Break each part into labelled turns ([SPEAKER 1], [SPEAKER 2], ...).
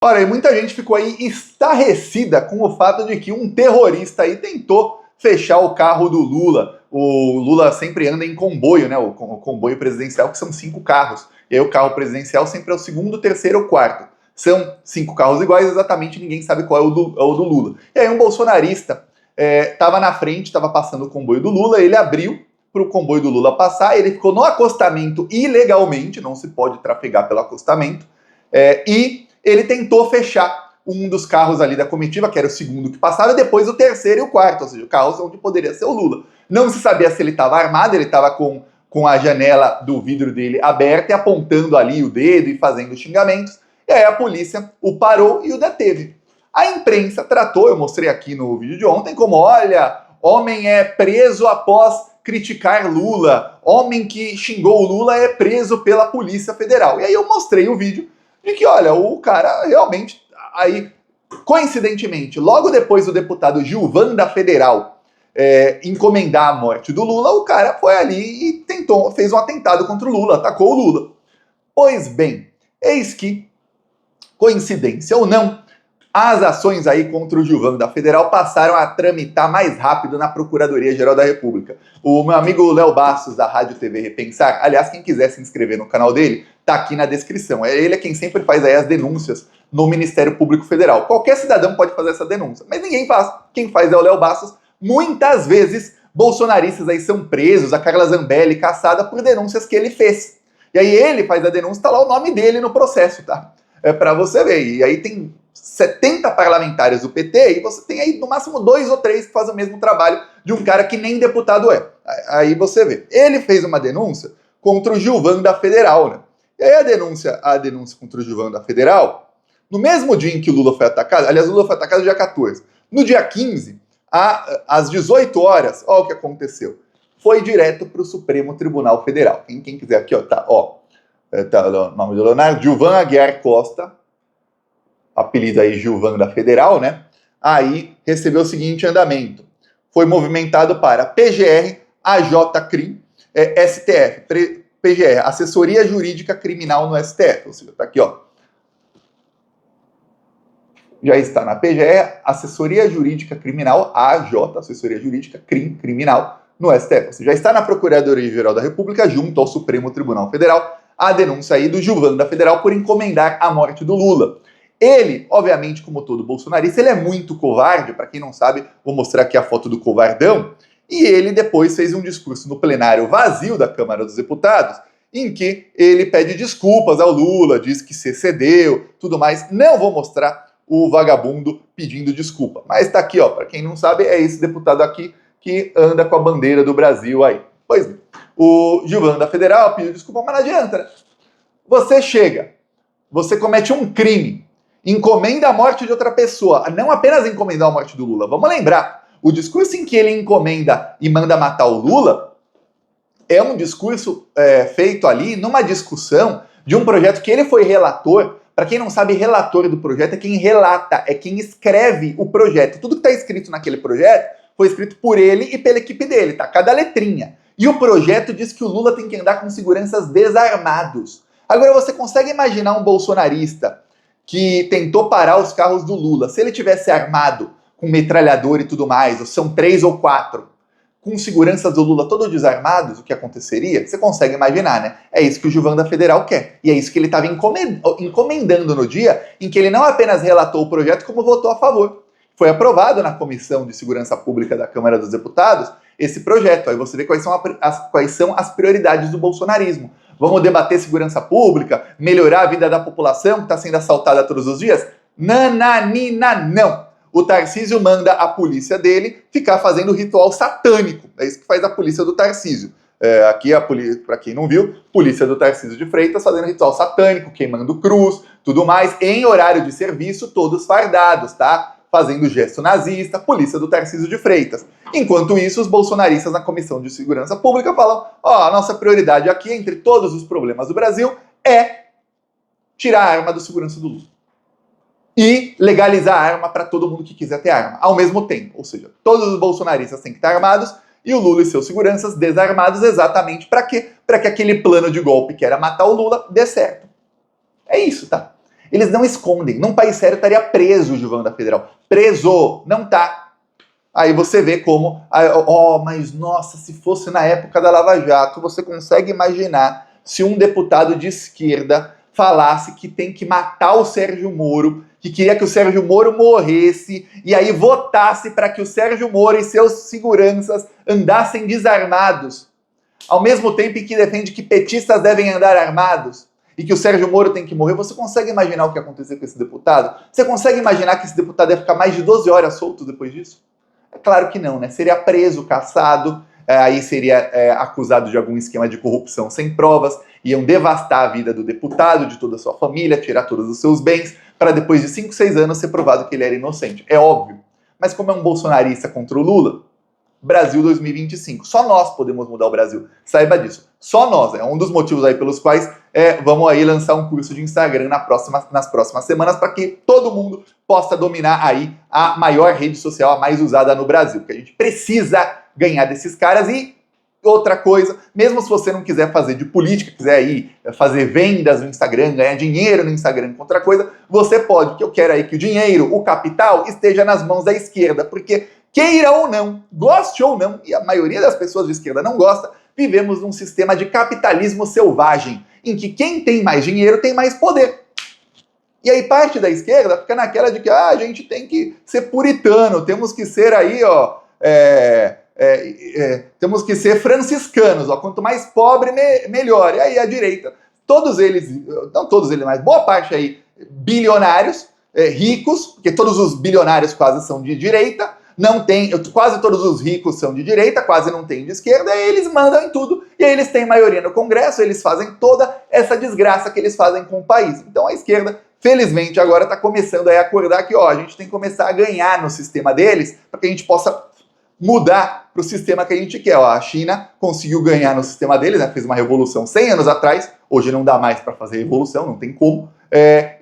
[SPEAKER 1] Olha, e muita gente ficou aí estarrecida com o fato de que um terrorista aí tentou fechar o carro do Lula. O Lula sempre anda em comboio, né? O comboio presidencial, que são 5 carros. E aí o carro presidencial sempre é o segundo, terceiro ou quarto. São 5 carros iguais, exatamente ninguém sabe qual é o do Lula. E aí um bolsonarista estava na frente, estava passando o comboio do Lula, ele abriu para o comboio do Lula passar, ele ficou no acostamento ilegalmente, não se pode trafegar pelo acostamento, e ele tentou fechar um dos carros ali da comitiva, que era o segundo que passava, e depois o terceiro e o quarto, ou seja, carros onde poderia ser o Lula. Não se sabia se ele estava armado, ele estava com a janela do vidro dele aberta e apontando ali o dedo e fazendo xingamentos, e aí a polícia o parou e o deteve. A imprensa tratou, eu mostrei aqui no vídeo de ontem, como, olha, homem é preso após criticar Lula, homem que xingou o Lula é preso pela Polícia Federal. E aí eu mostrei o vídeo de que, olha, o cara realmente, aí, coincidentemente, logo depois do deputado Gilvan da Federal encomendar a morte do Lula, o cara foi ali e fez um atentado contra o Lula, atacou o Lula. Pois bem, eis que, coincidência ou não, as ações aí contra o Gilvan da Federal passaram a tramitar mais rápido na Procuradoria-Geral da República. O meu amigo Léo Bastos, da Rádio TV Repensar, aliás, quem quiser se inscrever no canal dele, tá aqui na descrição. Ele é quem sempre faz aí as denúncias no Ministério Público Federal. Qualquer cidadão pode fazer essa denúncia, mas ninguém faz. Quem faz é o Léo Bastos. Muitas vezes, bolsonaristas aí são presos, a Carla Zambelli caçada por denúncias que ele fez. E aí ele faz a denúncia, tá lá o nome dele no processo, tá? É pra você ver. E aí tem 70 parlamentares do PT e você tem aí no máximo 2 ou 3 que fazem o mesmo trabalho de um cara que nem deputado é. Aí você vê. Ele fez uma denúncia contra o Gilvan da Federal, né? E aí a denúncia contra o Gilvan da Federal, no mesmo dia em que o Lula foi atacado, aliás, o Lula foi atacado no dia 14, no dia 15, às 18 horas, olha o que aconteceu. Foi direto para o Supremo Tribunal Federal. Quem quiser aqui, ó, tá o nome do Leonardo, Gilvan Aguiar Costa, apelido aí Gilvan da Federal, né? Aí recebeu o seguinte andamento. Foi movimentado para PGR, AJCRIM, STF, PGR, Assessoria Jurídica Criminal no STF. Ou seja, tá aqui, ó. Já está na PGR, Assessoria Jurídica Criminal, AJ, Assessoria Jurídica Criminal no STF. Ou seja, já está na Procuradoria-Geral da República, junto ao Supremo Tribunal Federal, a denúncia aí do Gilvan da Federal por encomendar a morte do Lula. Ele, obviamente, como todo bolsonarista, ele é muito covarde. Para quem não sabe, vou mostrar aqui a foto do covardão. E ele depois fez um discurso no plenário vazio da Câmara dos Deputados, em que ele pede desculpas ao Lula, diz que se excedeu, tudo mais. Não vou mostrar o vagabundo pedindo desculpa. Mas tá aqui, ó, para quem não sabe, é esse deputado aqui que anda com a bandeira do Brasil aí. Pois bem, o Gilvan da Federal pediu desculpa, mas não adianta, né? Você chega, você comete um crime, encomenda a morte de outra pessoa, não apenas encomendar a morte do Lula. Vamos lembrar, o discurso em que ele encomenda e manda matar o Lula é um discurso feito ali numa discussão de um projeto que ele foi relator. Para quem não sabe, relator do projeto é quem relata, é quem escreve o projeto. Tudo que está escrito naquele projeto foi escrito por ele e pela equipe dele, tá? Cada letrinha. E o projeto diz que o Lula tem que andar com seguranças desarmados. Agora, você consegue imaginar um bolsonarista que tentou parar os carros do Lula, se ele tivesse armado com metralhador e tudo mais, ou são 3 ou 4, com seguranças do Lula todos desarmados, o que aconteceria? Você consegue imaginar, né? É isso que o Gilvan da Federal quer. E é isso que ele estava encomendando no dia em que ele não apenas relatou o projeto, como votou a favor. Foi aprovado na Comissão de Segurança Pública da Câmara dos Deputados esse projeto. Aí você vê quais são as prioridades do bolsonarismo. Vamos debater segurança pública, melhorar a vida da população que está sendo assaltada todos os dias? Nananina, não. O Tarcísio manda a polícia dele ficar fazendo ritual satânico. É isso que faz a polícia do Tarcísio. Aqui, para quem não viu, polícia do Tarcísio de Freitas fazendo ritual satânico, queimando cruz, tudo mais, em horário de serviço, todos fardados, tá? Fazendo gesto nazista, polícia do Tarcísio de Freitas. Enquanto isso, os bolsonaristas na Comissão de Segurança Pública falam, a nossa prioridade aqui, entre todos os problemas do Brasil, é tirar a arma do segurança do Lula. E legalizar a arma para todo mundo que quiser ter arma, ao mesmo tempo. Ou seja, todos os bolsonaristas têm que estar armados e o Lula e seus seguranças desarmados exatamente para quê? Para que aquele plano de golpe que era matar o Lula dê certo. É isso, tá? Eles não escondem. Num país sério estaria preso o Gilvan da Federal. Preso! Não tá. Aí você vê como, mas nossa, se fosse na época da Lava Jato, você consegue imaginar se um deputado de esquerda falasse que tem que matar o Sérgio Moro, que queria que o Sérgio Moro morresse, e aí votasse para que o Sérgio Moro e seus seguranças andassem desarmados, ao mesmo tempo em que defende que petistas devem andar armados, e que o Sérgio Moro tem que morrer. Você consegue imaginar o que aconteceu com esse deputado? Você consegue imaginar que esse deputado ia ficar mais de 12 horas solto depois disso? É claro que não, né? Seria preso, caçado, aí seria acusado de algum esquema de corrupção sem provas, iam devastar a vida do deputado, de toda a sua família, tirar todos os seus bens, para depois de 5, 6 anos ser provado que ele era inocente. É óbvio. Mas como é um bolsonarista contra o Lula, Brasil 2025. Só nós podemos mudar o Brasil. Saiba disso. Só nós. É um dos motivos aí pelos quais vamos aí lançar um curso de Instagram nas próximas semanas para que todo mundo possa dominar aí a maior rede social, a mais usada no Brasil. Porque a gente precisa ganhar desses caras. E outra coisa, mesmo se você não quiser fazer de política, quiser aí fazer vendas no Instagram, ganhar dinheiro no Instagram com outra coisa, você pode, que eu quero aí que o dinheiro, o capital, esteja nas mãos da esquerda, porque queira ou não, goste ou não, e a maioria das pessoas de esquerda não gosta, vivemos num sistema de capitalismo selvagem, em que quem tem mais dinheiro tem mais poder. E aí parte da esquerda fica naquela de que a gente tem que ser puritano, temos que ser aí, temos que ser franciscanos, quanto mais pobre, melhor. E aí a direita, todos eles, não todos eles, mas boa parte aí, bilionários, ricos, porque todos os bilionários quase são de direita, não tem, quase todos os ricos são de direita, quase não tem de esquerda, e eles mandam em tudo, e aí eles têm maioria no Congresso, eles fazem toda essa desgraça que eles fazem com o país. Então a esquerda, felizmente, agora está começando a acordar que a gente tem que começar a ganhar no sistema deles, para que a gente possa mudar para o sistema que a gente quer. A China conseguiu ganhar no sistema deles, né? Fez uma revolução 100 anos atrás, hoje não dá mais para fazer revolução, não tem como,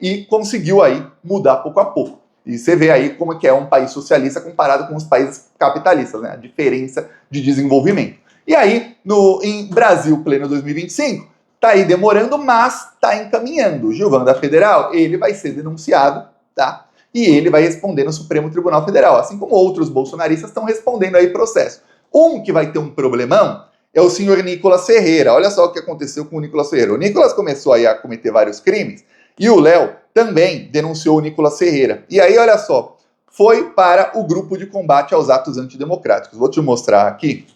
[SPEAKER 1] e conseguiu aí mudar pouco a pouco. E você vê aí como é que é um país socialista comparado com os países capitalistas, né? A diferença de desenvolvimento. E aí, em Brasil pleno 2025, tá aí demorando, mas tá encaminhando. O Gilvan da Federal, ele vai ser denunciado, tá? E ele vai responder no Supremo Tribunal Federal, assim como outros bolsonaristas estão respondendo aí processo. Um que vai ter um problemão é o senhor Nicolas Ferreira. Olha só o que aconteceu com o Nicolas Ferreira. O Nicolas começou aí a cometer vários crimes, e o Léo também denunciou o Nicolas Ferreira. E aí, olha só, foi para o grupo de combate aos atos antidemocráticos. Vou te mostrar aqui.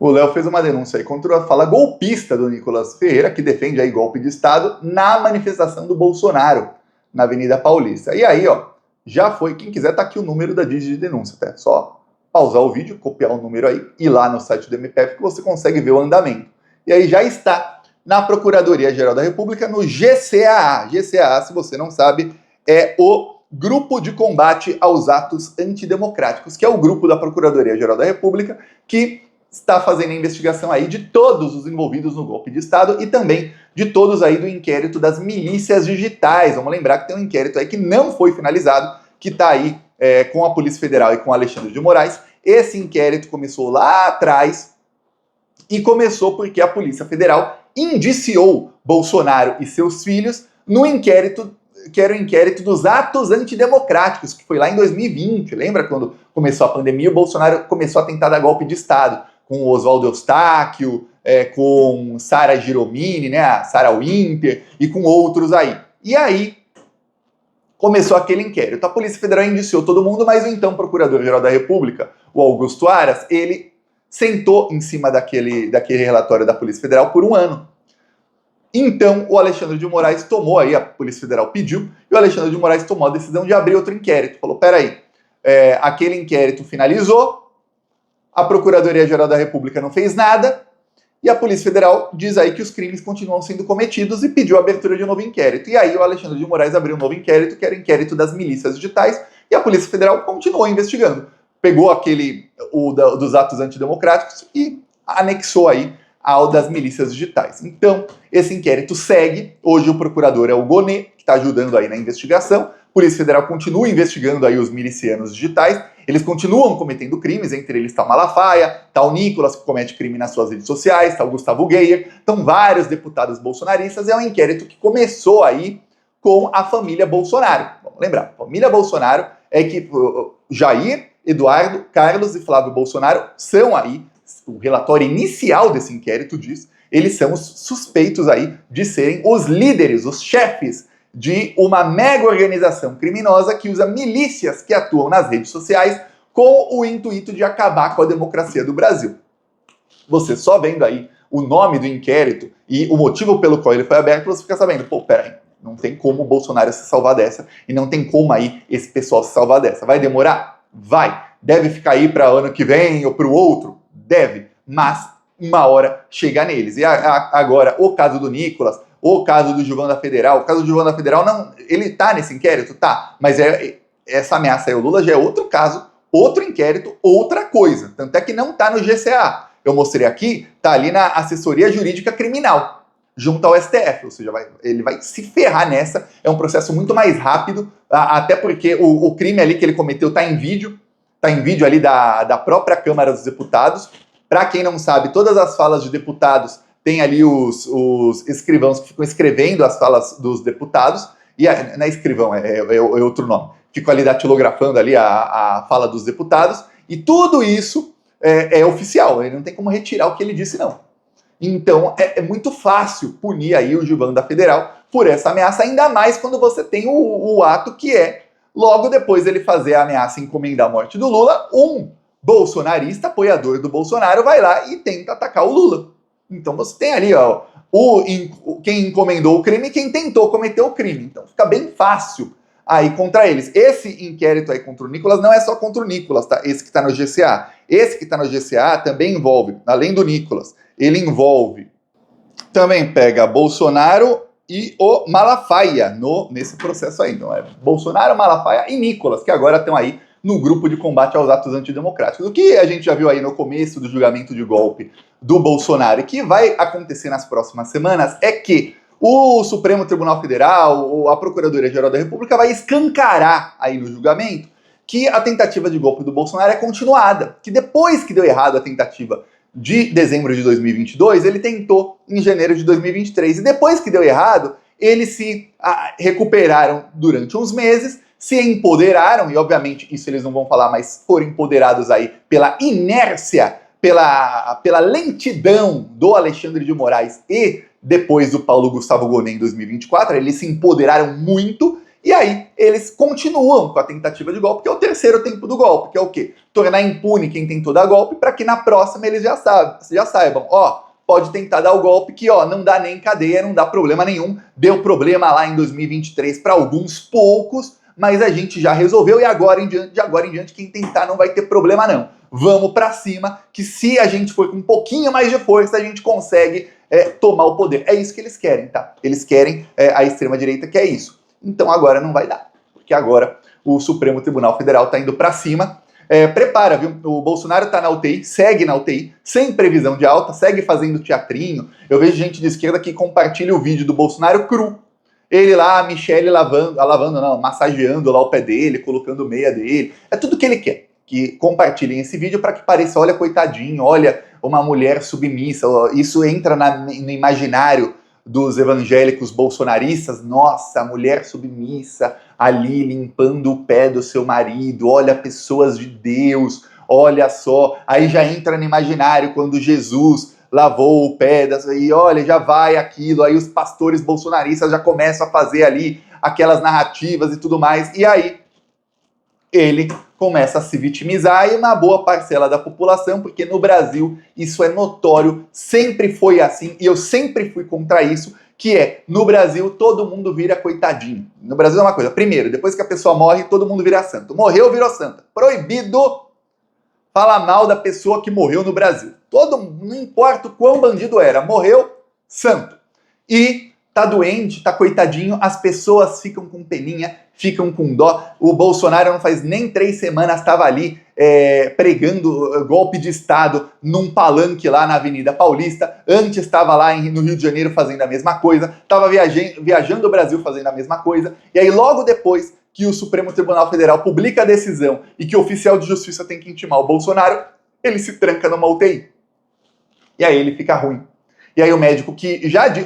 [SPEAKER 1] O Léo fez uma denúncia aí contra a fala golpista do Nicolas Ferreira, que defende aí golpe de Estado, na manifestação do Bolsonaro, na Avenida Paulista. E aí, já foi. Quem quiser, tá aqui o número da Digi de denúncia, tá? Só pausar o vídeo, copiar o número aí, ir lá no site do MPF que você consegue ver o andamento. E aí já está na Procuradoria-Geral da República, no GCAA. GCAA, se você não sabe, é o Grupo de Combate aos Atos Antidemocráticos, que é o grupo da Procuradoria-Geral da República que está fazendo a investigação aí de todos os envolvidos no golpe de Estado e também de todos aí do inquérito das milícias digitais. Vamos lembrar que tem um inquérito aí que não foi finalizado, que está aí com a Polícia Federal e com Alexandre de Moraes. Esse inquérito começou lá atrás e começou porque a Polícia Federal indiciou Bolsonaro e seus filhos no inquérito, que era o inquérito dos atos antidemocráticos, que foi lá em 2020. Lembra quando começou a pandemia, o Bolsonaro começou a tentar dar golpe de Estado, com o Oswaldo Eustáquio, com Sara Giromini, né, a Sara Winter, e com outros aí. E aí começou aquele inquérito. A Polícia Federal indiciou todo mundo, mas o então Procurador-Geral da República, o Augusto Aras, ele sentou em cima daquele relatório da Polícia Federal por um ano. Então, o Alexandre de Moraes tomou aí, a Polícia Federal pediu, e o Alexandre de Moraes tomou a decisão de abrir outro inquérito. Falou, peraí, aquele inquérito finalizou, a Procuradoria-Geral da República não fez nada, e a Polícia Federal diz aí que os crimes continuam sendo cometidos e pediu a abertura de um novo inquérito. E aí o Alexandre de Moraes abriu um novo inquérito, que era o inquérito das milícias digitais, e a Polícia Federal continuou investigando. Pegou dos atos antidemocráticos e anexou aí ao das milícias digitais. Então, esse inquérito segue. Hoje o procurador é o Gonê, que está ajudando aí na investigação. A Polícia Federal continua investigando aí os milicianos digitais. Eles continuam cometendo crimes, entre eles está o Malafaia, está o Nicolas, que comete crime nas suas redes sociais, está o Gustavo Geyer, estão vários deputados bolsonaristas. É um inquérito que começou aí com a família Bolsonaro. Vamos lembrar, a família Bolsonaro é que Jair, Eduardo, Carlos e Flávio Bolsonaro são aí, o relatório inicial desse inquérito diz, eles são os suspeitos aí de serem os líderes, os chefes de uma mega organização criminosa que usa milícias que atuam nas redes sociais com o intuito de acabar com a democracia do Brasil. Você só vendo aí o nome do inquérito e o motivo pelo qual ele foi aberto, você fica sabendo, pô, peraí, não tem como o Bolsonaro se salvar dessa e não tem como aí esse pessoal se salvar dessa. Vai demorar? Vai. Deve ficar aí para ano que vem ou para o outro? Deve. Mas uma hora chega neles. E agora, o caso do Nicolas, o caso do Gilvan da Federal, o caso do Gilvan da Federal, não, ele tá nesse inquérito? Tá. Mas essa ameaça aí ao Lula já é outro caso, outro inquérito, outra coisa. Tanto é que não tá no GCA. Eu mostrei aqui, tá ali na assessoria jurídica criminal, junto ao STF, ou seja, ele vai se ferrar nessa, é um processo muito mais rápido, até porque o crime ali que ele cometeu tá em vídeo ali da própria Câmara dos Deputados. Para quem não sabe, todas as falas de deputados tem ali os escrivãos que ficam escrevendo as falas dos deputados, e não é escrivão, é outro nome, ficam ali datilografando ali a fala dos deputados, e tudo isso é oficial, ele não tem como retirar o que ele disse, não. Então, é muito fácil punir aí o Gilvan da Federal por essa ameaça, ainda mais quando você tem o ato que é, logo depois dele fazer a ameaça e encomendar a morte do Lula, um bolsonarista, apoiador do Bolsonaro, vai lá e tenta atacar o Lula. Então você tem ali, ó, quem encomendou o crime e quem tentou cometer o crime. Então fica bem fácil aí contra eles. Esse inquérito aí contra o Nicolas não é só contra o Nicolas, tá? Esse que tá no GCA. Esse que tá no GCA também envolve, além do Nicolas, ele envolve, também pega Bolsonaro e o Malafaia nesse processo aí. Então é Bolsonaro, Malafaia e Nicolas, que agora estão aí no grupo de combate aos atos antidemocráticos. O que a gente já viu aí no começo do julgamento de golpe do Bolsonaro e que vai acontecer nas próximas semanas é que o Supremo Tribunal Federal, ou a Procuradoria-Geral da República vai escancarar aí no julgamento que a tentativa de golpe do Bolsonaro é continuada, que depois que deu errado a tentativa de dezembro de 2022, ele tentou em janeiro de 2023, e depois que deu errado, eles se recuperaram durante uns meses, se empoderaram, e obviamente isso eles não vão falar, mas foram empoderados aí pela inércia, pela lentidão do Alexandre de Moraes e depois do Paulo Gustavo Gonet em 2024, eles se empoderaram muito, e aí eles continuam com a tentativa de golpe, que é o terceiro tempo do golpe, que é o quê? Tornar impune quem tentou dar golpe, para que na próxima eles já saibam, ó, pode tentar dar o golpe que, ó, não dá nem cadeia, não dá problema nenhum, deu problema lá em 2023 para alguns poucos, mas a gente já resolveu, e de agora em diante quem tentar não vai ter problema não. Vamos para cima, que se a gente for com um pouquinho mais de força, a gente consegue tomar o poder. É isso que eles querem, tá? Eles querem a extrema-direita, que é isso. Então agora não vai dar, porque agora o Supremo Tribunal Federal tá indo para cima. Prepara, viu? O Bolsonaro tá na UTI, segue na UTI, sem previsão de alta, segue fazendo teatrinho. Eu vejo gente de esquerda que compartilha o vídeo do Bolsonaro cru. Ele lá, a Michelle massageando lá o pé dele, colocando meia dele. É tudo que ele quer. Que compartilhem esse vídeo para que pareça, olha, coitadinho, olha, uma mulher submissa. Isso entra no imaginário dos evangélicos bolsonaristas. Nossa, a mulher submissa ali limpando o pé do seu marido. Olha, pessoas de Deus, olha só. Aí já entra no imaginário quando Jesus lavou o pé, e olha, já vai aquilo. Aí os pastores bolsonaristas já começam a fazer ali aquelas narrativas e tudo mais. E aí ele começa a se vitimizar, e uma boa parcela da população, porque no Brasil isso é notório, sempre foi assim, e eu sempre fui contra isso, que é, no Brasil todo mundo vira coitadinho. No Brasil é uma coisa, primeiro, depois que a pessoa morre, todo mundo vira santo. Morreu, virou santa. Proibido falar mal da pessoa que morreu no Brasil. Não importa o quão bandido era, morreu, santo. E tá doente, tá coitadinho, as pessoas ficam com peninha, ficam com dó. O Bolsonaro não faz nem 3 semanas estava ali pregando golpe de Estado num palanque lá na Avenida Paulista. Antes estava lá no Rio de Janeiro fazendo a mesma coisa, estava viajando o Brasil fazendo a mesma coisa. E aí logo depois que o Supremo Tribunal Federal publica a decisão e que o oficial de justiça tem que intimar o Bolsonaro, ele se tranca numa UTI. E aí ele fica ruim. E aí o médico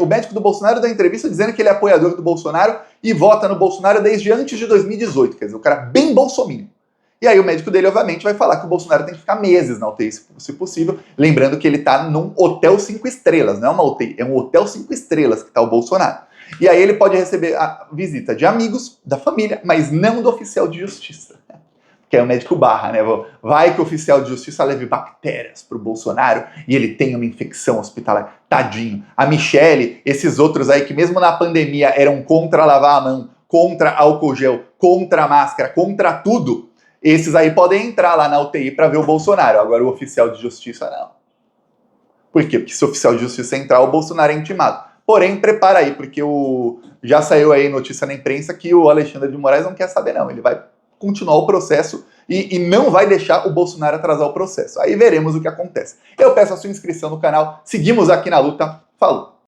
[SPEAKER 1] o médico do Bolsonaro dá entrevista dizendo que ele é apoiador do Bolsonaro e vota no Bolsonaro desde antes de 2018, quer dizer, o cara bem bolsominion. E aí o médico dele, obviamente, vai falar que o Bolsonaro tem que ficar meses na UTI, se possível, lembrando que ele tá num hotel 5 estrelas, não é uma UTI, é um hotel 5 estrelas que tá o Bolsonaro. E aí ele pode receber a visita de amigos, da família, mas não do oficial de justiça. Que é o médico barra, né? Vai que o oficial de justiça leve bactérias pro Bolsonaro e ele tem uma infecção hospitalar. Tadinho. A Michelle, esses outros aí que mesmo na pandemia eram contra lavar a mão, contra álcool gel, contra máscara, contra tudo, esses aí podem entrar lá na UTI para ver o Bolsonaro. Agora o oficial de justiça não. Por quê? Porque se o oficial de justiça entrar, o Bolsonaro é intimado. Porém, prepara aí, porque já saiu aí notícia na imprensa que o Alexandre de Moraes não quer saber não. Ele vai continuar o processo e não vai deixar o Bolsonaro atrasar o processo. Aí veremos o que acontece. Eu peço a sua inscrição no canal. Seguimos aqui na luta. Falou!